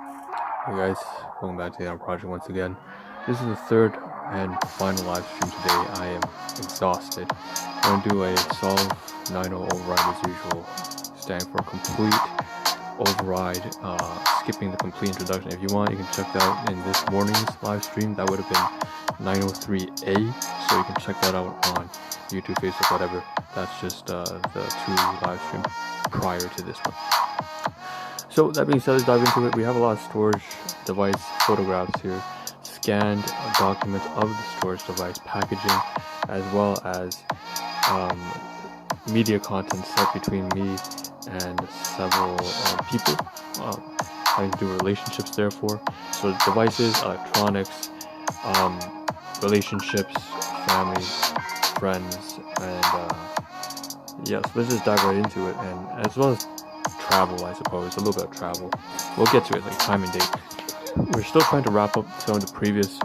Hey guys, welcome back to the Ahn Rho Project once again. This is the third and final live stream today. I am exhausted. I'm going to do a solve 90 override as usual, standing for complete override, skipping the complete introduction. If you want, you can check that out in this morning's live stream. That would have been 903A, so you can check that out on YouTube, Facebook, whatever. That's just the two live streams prior to this one. So that being said, let's dive into it. We have a lot of storage device photographs here, scanned documents of the storage device, packaging, as well as media content set between me and several people, having to do with relationships therefore. So devices, electronics, relationships, family, friends, and yes, let's just dive right into it, and as well as travel, I suppose, a little bit of travel. We'll get to it, like time and date. We're still trying to wrap up some of the previous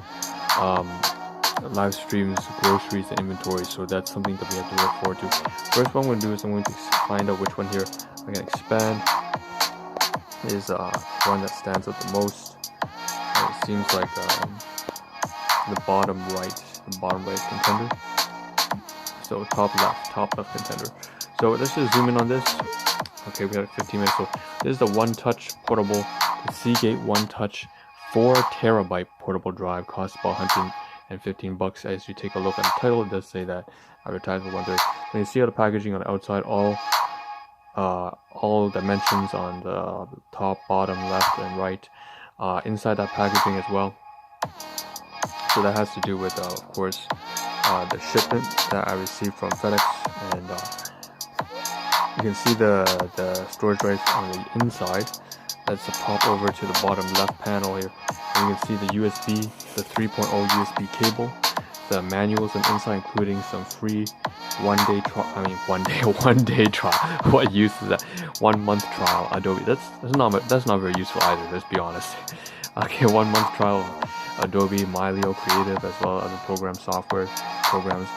live streams, groceries, and inventory, so that's something that we have to look forward to. First, what I'm going to do is I'm going to find out which one here I can expand is one that stands out the most. It seems like the bottom right contender. So top left contender. So let's just zoom in on this. Okay, we have 15 minutes. So this is the one-touch portable, the Seagate one-touch 4 terabyte portable drive. Costs about $115. As you take a look at the title, it does say that advertised for $130. When you see all the packaging on the outside, all dimensions on the top, bottom, left, and right, inside that packaging as well. So that has to do with, of course, the shipment that I received from FedEx, and you can see the storage drive on the inside. Let's pop over to the bottom left panel here, and you can see the USB, the 3.0 USB cable, the manuals and inside, including some free one day trial. What use is that? 1 month trial Adobe. That's not very useful either. Let's be honest. Okay, 1 month trial of Adobe Milio Creative, as well as other program software programs.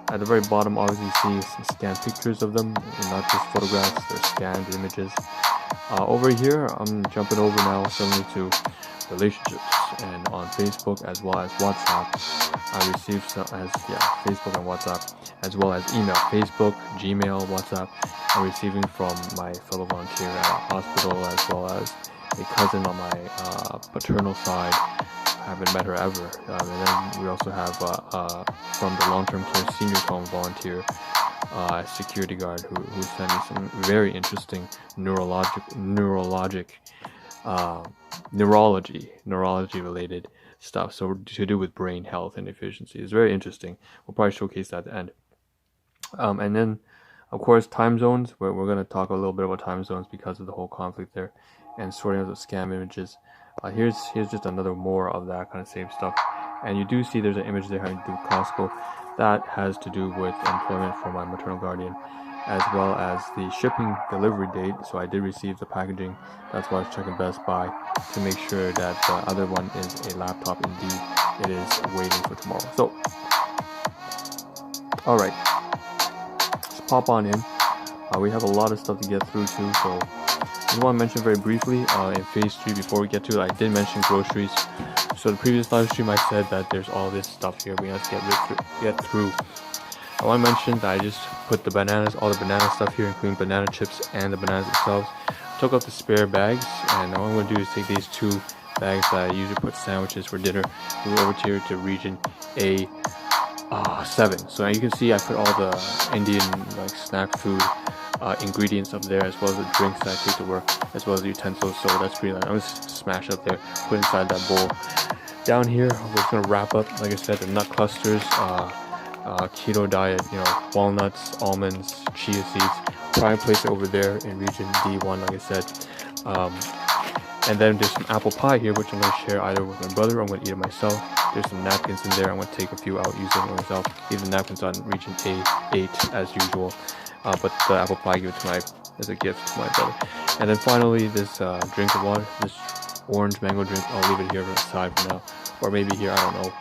At the very bottom, obviously, you see some scanned pictures of them, and not just photographs, they're scanned images. Over here, I'm jumping over now suddenly to relationships, and on Facebook as well as WhatsApp, I received Facebook and WhatsApp, as well as email, Facebook, Gmail, WhatsApp. I'm receiving from my fellow volunteer at a hospital, as well as a cousin on my paternal side. I haven't met her ever. And then we also have from the long-term care seniors home volunteer, security guard who sent me some very interesting neurology related stuff. So to do with brain health and efficiency. It's very interesting. We'll probably showcase that at the end. And then, of course, time zones. We're going to talk a little bit about time zones because of the whole conflict there, and sorting out the scam images. Here's just another more of that kind of same stuff, and you do see there's an image there having to do with Costco. That has to do with employment for my maternal guardian, as well as the shipping delivery date. So I did receive the packaging. That's why I was checking Best Buy to make sure that the other one is a laptop. Indeed, it is waiting for tomorrow. So, all right, let's pop on in. We have a lot of stuff to get through too, so I just want to mention very briefly in phase 3 before we get to it. I did mention groceries. So the previous live stream I said that there's all this stuff here we have to get through. I want to mention that I just put all the banana stuff here, including banana chips and the bananas themselves. Took out the spare bags, and all I'm going to do is take these 2 bags that I usually put sandwiches for dinner, move over here to region A7. So you can see I put all the Indian snack food ingredients up there, as well as the drinks that I take to work, as well as the utensils. So that's pretty nice. I'm just smash up there, put inside that bowl. Down here, we're just gonna wrap up, like I said, the nut clusters, keto diet, walnuts, almonds, chia seeds. Try and place it over there in region D1, like I said. And then there's some apple pie here, which I'm gonna share either with my brother or I'm gonna eat it myself. There's some napkins in there. I'm gonna take a few out, use them myself. Leave the napkins on region A8 as usual. But the apple pie, give it as a gift to my brother. And then finally, this drink of water, this orange mango drink. I'll leave it here on the side for now, or maybe here, I don't know.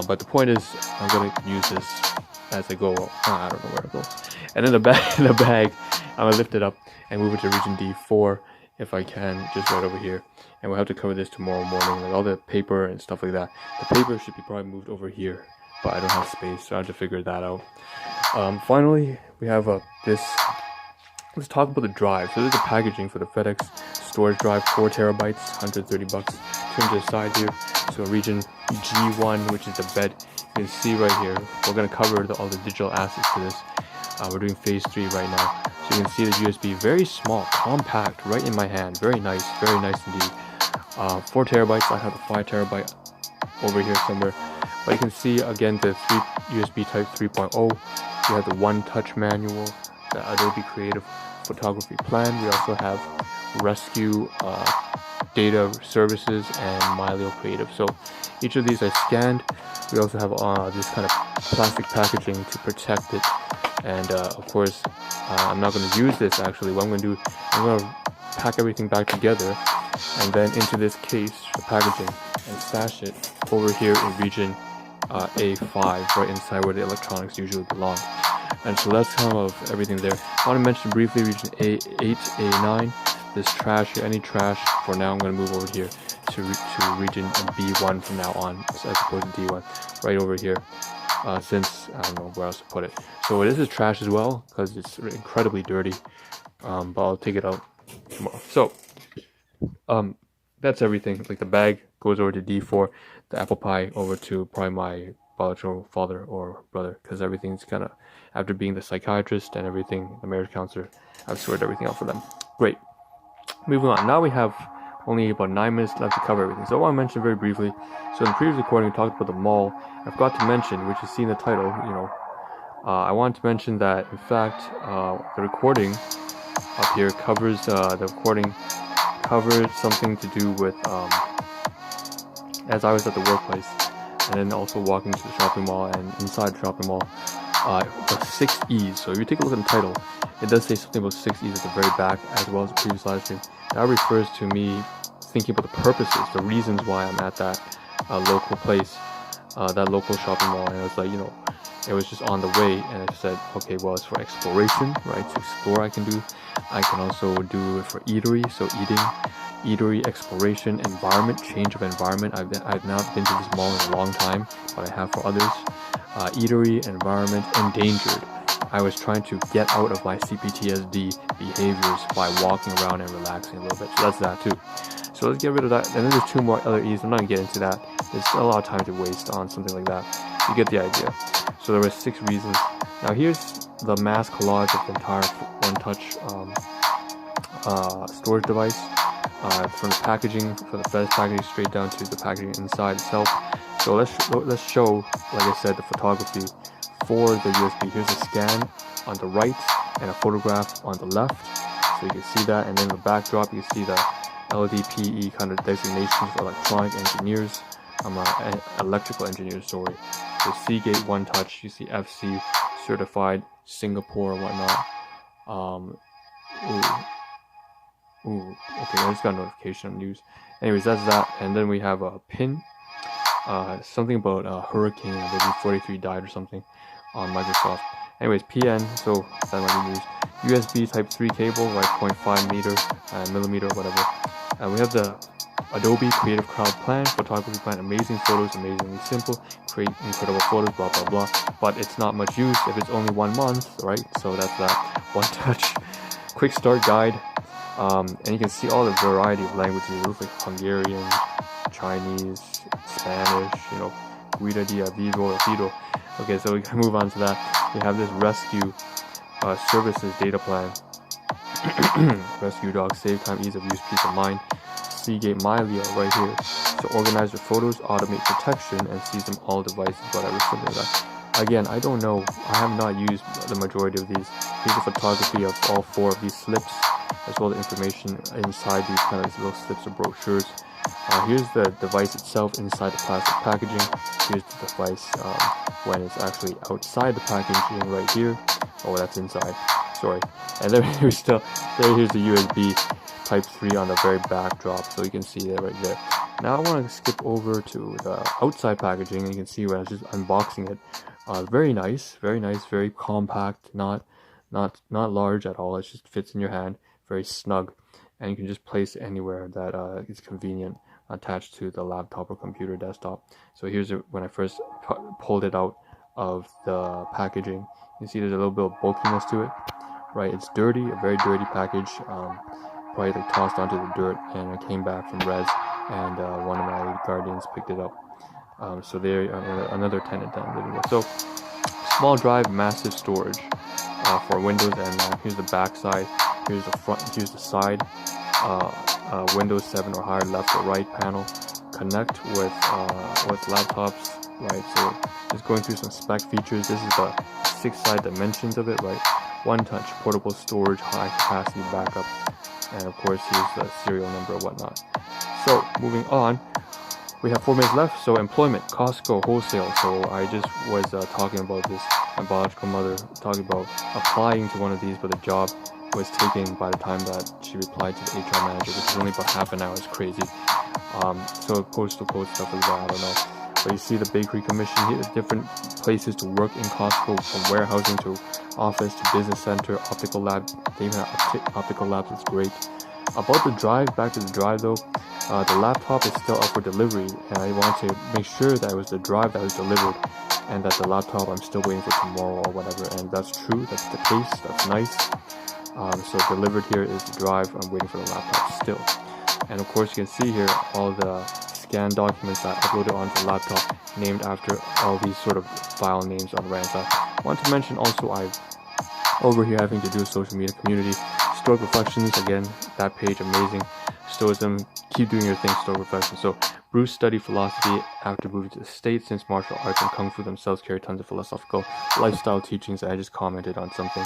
But the point is, I'm gonna use this as I go. I don't know where it goes. And then the bag, I'm gonna lift it up and move it to region D4 if I can, just right over here. And we'll have to cover this tomorrow morning, like all the paper and stuff like that. The paper should be probably moved over here, but I don't have space, so I have to figure that out. Finally, we have this. Let's talk about the drive. So there's the packaging for the FedEx storage drive, 4 terabytes, $130. Turn to the side here. So region G1, which is the bed. You can see right here, we're going to cover all the digital assets to this. We're doing phase 3 right now. So you can see the USB, very small, compact, right in my hand. Very nice indeed. 4 terabytes. I have a 5 terabyte over here somewhere. But you can see again the USB Type 3.0. You have the One Touch manual, the Adobe Creative Photography plan. We also have Rescue Data Services and Mylio Creative. So each of these I scanned. We also have this kind of plastic packaging to protect it. And of course, I'm not going to use this actually. What I'm going to do, I'm going to pack everything back together and then into this case, the packaging, and stash it over here in region A5, right inside where the electronics usually belong. And so that's kind of everything there. I want to mention briefly region A8, A9, this trash, any trash. For now, I'm going to move over here to region B1 from now on, as opposed to D1, right over here. Since I don't know where else to put it. So this is trash as well because it's incredibly dirty. But I'll take it out tomorrow. So that's everything. Like the bag goes over to D4, the apple pie over to probably my biological father or brother, because everything's kind of, after being the psychiatrist and everything, the marriage counselor, I've sorted everything out for them. Great. Moving on. Now we have only about 9 minutes left to cover everything. So I want to mention very briefly. So in the previous recording, we talked about the mall. I forgot to mention, which you see in the title, I wanted to mention that, in fact, the recording up here covers, something to do with, as I was at the workplace, and then also walking to the shopping mall, and inside the shopping mall, the 6E's. So if you take a look at the title, it does say something about 6E's at the very back, as well as the previous live stream. That refers to me thinking about the purposes, the reasons why I'm at that local place, that local shopping mall. And I was like, it was just on the way, and I said, okay, well, it's for exploration, right? To explore, I can also do it for eatery, so eatery, exploration, environment, change of environment. I've not been to this mall in a long time, but I have for others. Eatery, environment, endangered. I was trying to get out of my CPTSD behaviors by walking around and relaxing a little bit. So that's that too. So let's get rid of that. And then there's 2 more other E's. I'm not going to get into that. There's a lot of time to waste on something like that. You get the idea. So there were 6 reasons. Now here's the mass collage of the entire One Touch storage device. From the packaging, from the FedEx packaging straight down to the packaging inside itself. So let's show, like I said, the photography for the USB. Here's a scan on the right and a photograph on the left. So you can see that, and then the backdrop, you see the LDPE kind of designations for electronic engineers. I'm an electrical engineer, sorry. So Seagate, One Touch, you see FC, certified, Singapore, and whatnot. Okay, I just got a notification on news. Anyways, that's that. And then we have a pin. Something about a hurricane, maybe 43 died or something on Microsoft. Anyways, PN, so that might be news. USB Type 3 cable, like 0.5 millimeter, whatever. And we have the Adobe Creative Cloud plan, photography plan, amazing photos, amazingly simple, create incredible photos, blah, blah, blah. But it's not much use if it's only 1 month, right? So that's that. One Touch, quick start guide. And you can see all the variety of languages. It looks like Hungarian, Chinese, Spanish, Guida dia Vivo, Fido. Okay, so we can move on to that. We have this rescue services data plan. Rescue dog, save time, ease of use, peace of mind. Seagate Mylio right here. So organize your photos, automate protection, and seize them all devices, whatever, something like that. Again, I don't know. I have not used the majority of these. Here's the photography of all 4 of these slips, as well as information inside these kind of little slips or brochures. Here's the device itself inside the plastic packaging. Here's the device when it's actually outside the packaging right here. Oh, that's inside. Sorry. And then here's the USB Type 3 on the very back drop, so you can see that right there. Now I want to skip over to the outside packaging, and you can see when I was just unboxing it. Very nice, very compact, not large at all. It just fits in your hand, very snug. and you can just place it anywhere that is convenient attached to the laptop or computer desktop. So here's it when I first pulled it out of the packaging. You see there's a little bit of bulkiness to it, right? It's dirty, a very dirty package, probably like tossed onto the dirt, and it came back from res, and one of my guardians picked it up. So there, another tenant that I'm living with. So small drive, massive storage for Windows and Mac. Here's the back side, here's the front, here's the side. Windows 7 or higher left or right panel. Connect with laptops, right? So just going through some spec features. This is the 6-side dimensions of it, right? One touch, portable storage, high capacity backup, and of course here's the serial number and whatnot. So moving on, we have 4 minutes left. So employment, Costco, wholesale. So I just was talking about this, my biological mother talking about applying to one of these, but the job was taken by the time that she replied to the HR manager, which is only about half an hour. It's crazy. So postal code stuff is that, I don't know. But you see the bakery commission here, different places to work in Costco, from warehousing to office to business center, optical lab. They even have optical labs. It's great. About the drive, back to the drive though, the laptop is still up for delivery, and I want to make sure that it was the drive that was delivered, and that the laptop I'm still waiting for tomorrow or whatever. And that's true. That's the case. That's nice. So delivered here is the drive. I'm waiting for the laptop still. And of course you can see here all the scanned documents that I uploaded onto the laptop, named after all these sort of file names on the right side. I want to mention also, I over here having to do a social media community. Stoic Reflections, again, that page, amazing. Stoicism, keep doing your thing, Stoic Reflections. So Bruce studied philosophy after moving to the States, since martial arts and kung fu themselves carry tons of philosophical lifestyle teachings. I just commented on something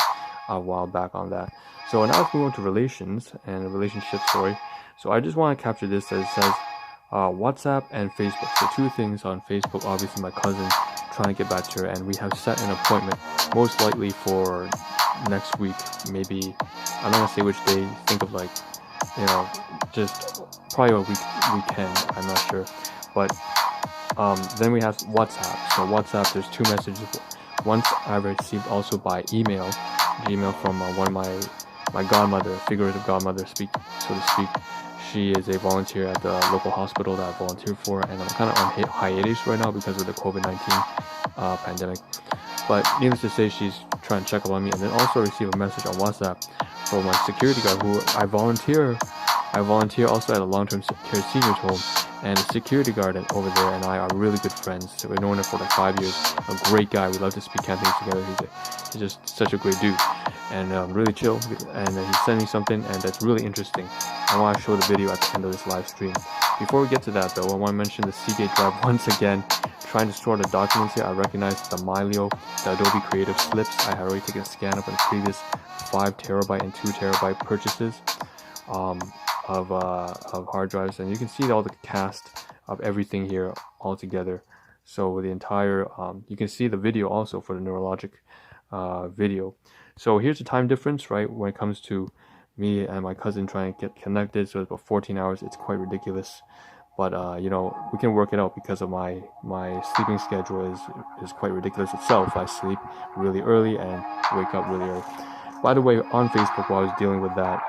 a while back on that. So now let's move on to relations and a relationship story. So I just want to capture this as it says WhatsApp and Facebook. So 2 things on Facebook. Obviously my cousin trying to get back to her, and we have set an appointment most likely for next week, maybe. I'm not gonna say which day. Think of like, just probably a weekend. I'm not sure. But then we have WhatsApp. So WhatsApp, there's 2 messages. Once I received also by email from one of my godmother, figurative godmother, so to speak. She is a volunteer at the local hospital that I volunteer for, and I'm kind of on hiatus right now because of the COVID-19 pandemic. But needless to say, she's trying to check up on me, and then also receive a message on WhatsApp from my security guard, who I volunteer also at a long-term care seniors home, and the security guard over there and I are really good friends. So we've known him for like 5 years. A great guy. We love to speak Cantonese together. He's just such a great dude, and really chill. And he sent me something, and that's really interesting. I want to show the video at the end of this live stream. Before we get to that though, I want to mention the Seagate drive once again. Trying to store the documents here, I recognize the Mylio, the Adobe Creative slips. I had already taken a scan of the previous 5 terabyte and 2 terabyte purchases of hard drives, and you can see all the cast of everything here all together. So the entire, you can see the video also for the neurologic video. So here's the time difference, right? When it comes to me and my cousin trying to get connected, so it's about 14 hours. It's quite ridiculous. But we can work it out because of my sleeping schedule is quite ridiculous itself. I sleep really early and wake up really early. By the way, on Facebook, while I was dealing with that,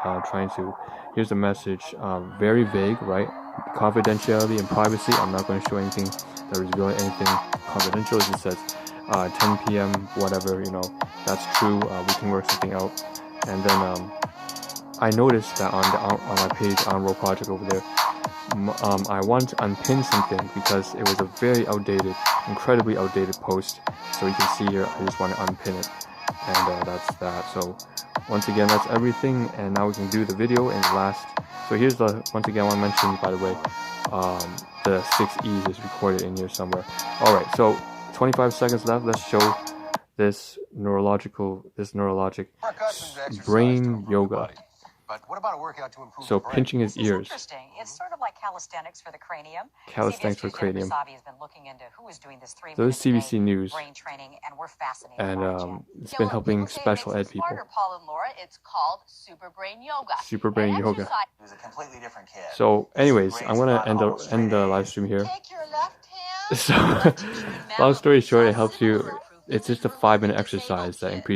here's a message, very vague, right? Confidentiality and privacy. I'm not going to show anything that is really anything confidential. It just says 10 p.m. whatever, that's true. We can work something out. And then I noticed that on my page, Ahn Rho Project over there, I want to unpin something because it was a very incredibly outdated post. So you can see here, I just want to unpin it, and that's that. So once again, that's everything, and now we can do the video in the last. So here's once again, I want to mention, by the way, the 6E's is recorded in here somewhere. Alright, so 25 seconds left. Let's show this neurologic brain yoga. But what about a workout to improve So pinching his ears. Interesting. It's sort of like calisthenics for the cranium. Calisthenics for cranium. Has been looking into who is doing this 3 So this is CBC News, brain training, and we're fascinated. and it's been helping special ed people. Paul and Laura, it's called Super Brain Yoga. Super Brain Yoga. It was a completely different kid. So, anyways, I'm gonna end the live stream here. Take your left hand. So, long story short, it helps you. It's just a 5-minute exercise that increases